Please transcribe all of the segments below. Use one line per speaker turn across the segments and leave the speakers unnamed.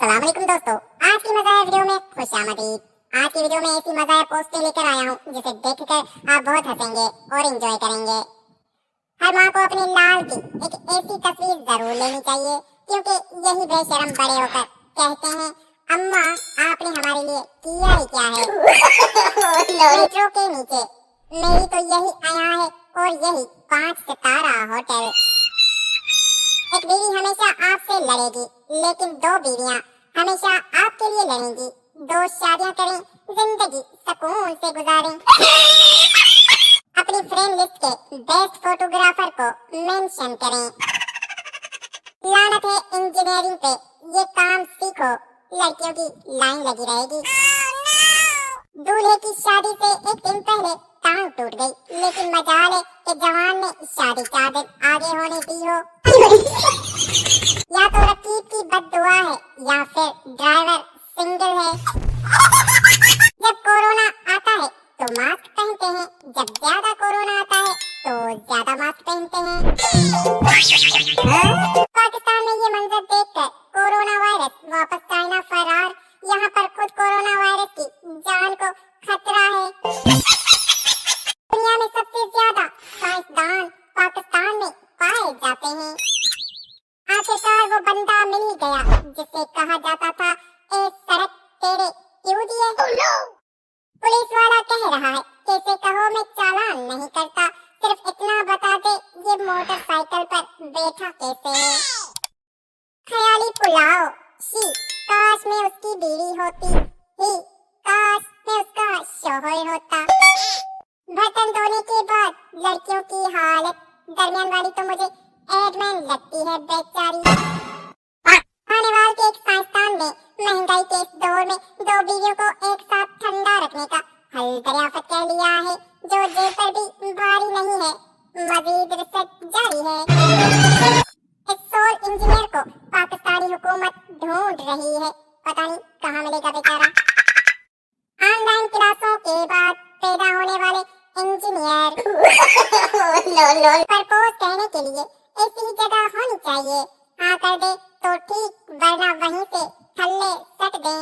अस्सलाम वालेकुम दोस्तों, आज की मज़ाया वीडियो में खुशामदीद। आज की वीडियो में ऐसी मज़ाया पोस्टें लेकर आया हूँ जिसे देखकर आप बहुत हंसेंगे और एंजॉय करेंगे। हर माँ को अपने लाल की एक ऐसी तस्वीर जरूर लेनी चाहिए, क्योंकि यही बेशरम बड़े होकर कहते हैं, अम्मा आपने हमारे लिए किया ही क्या है। मेट्रो के नीचे मेरी तो यही आया है और यही 5 सितारा होटल। एक बीवी हमेशा आपसे लड़ेगी, लेकिन 2 बीवियां हमेशा आपके लिए लड़ेंगी। 2 शादियां करें, जिंदगी सुकून से गुजारें। अपनी फ्रेंड लिस्ट के बेस्ट फोटोग्राफर को मेंशन करें। लानत है इंजीनियरिंग पे, ये काम सीखो, लड़कियों की लाइन लगी रहेगी। दूल्हे की शादी से एक दिन पहले टांग टूट गई, लेकिन मजाल है कि जवान ने शादी 4 दिन आगे होने दी हो। या तो रकीब की बद्दुआ है या फिर ड्राइवर सिंगल है। जब कोरोना आता है तो मास्क पहनते हैं, जब ज्यादा कोरोना आता है तो ज्यादा मास्क पहनते हैं। पाकिस्तान में ये मंजर देखकर कोरोना वायरस वापस चाइना फरार। यहाँ पर खुद कोरोना वायरस की जान को खतरा है। दुनिया में सबसे ज्यादा साइंसदान पाकिस्तान में पाए जाते हैं। आखिरकार वो बंदा मिल ही गया जिसे कहा जाता था, ए सड़क तेरे क्यों दिए। पुलिस वाला कह रहा है, कैसे कहो मैं चालान नहीं करता, सिर्फ इतना बता दे ये मोटरसाइकिल पर बैठा कैसे है। ख्याली पुलाव, शी काश मैं उसकी बीवी होती, ही काश मैं उसका शौहर होता। बर्तन धोने के बाद लड़कियों की हालत, दरमियान वाली तो मुझे एडमैन लगती है बेचारी। आने वाले के एक साइंसदान ने महंगाई के इस दौर में 2 बीवियों को एक साथ ठंडा रखने का हल दरियाफ्त कह लिया है, जो जेब पर भी भारी नहीं है। मजीद रिसर्च जारी है। इस सोल इंजीनियर को पाकिस्तानी हुकूमत ढूंढ रही है, पता नहीं कहाँ मिलेगा बेचारा। ऑनलाइन क्लासों के बाद पैदा होने वाले इंजीनियर। प्रपोज कहने के लिए ऐसी जगह होनी चाहिए, हाँ कर दे तो ठीक, वरना वहीं से थल्ले सट दे।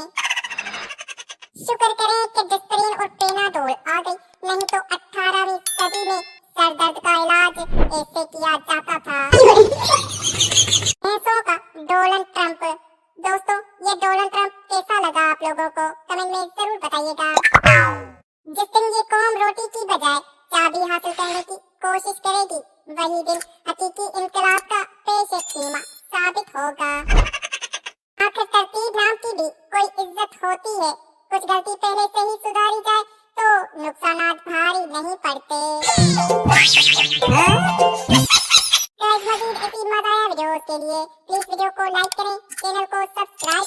शुक्र करें कि डिस्प्रिन और पेनाडोल आ गई, नहीं तो 18वीं सदी में सर दर्द का इलाज ऐसे किया जाता था। भैंसों का डोनाल्ड ट्रंप। दोस्तों, ये डोनाल्ड ट्रंप कैसा लगा आप लोगों को, कमेंट में जरूर बताइएगा। जिस दिन ये कौम रोटी की बजाय चाबी हासिल करने की कोशिश करेगी, वही दिन हकीकी इनकलाब का पेश कीमा साबित होगा। आखिर तरतीब नाम की भी कोई इज्जत होती है, कुछ गलती पहले से ही सुधारी जाए तो नुकसानात भारी नहीं पड़ते। गाइस, मज़ीद ऐसी मज़ाया वीडियोस के लिए प्लीज वीडियो को लाइक करें, चैनल को सब्सक्राइब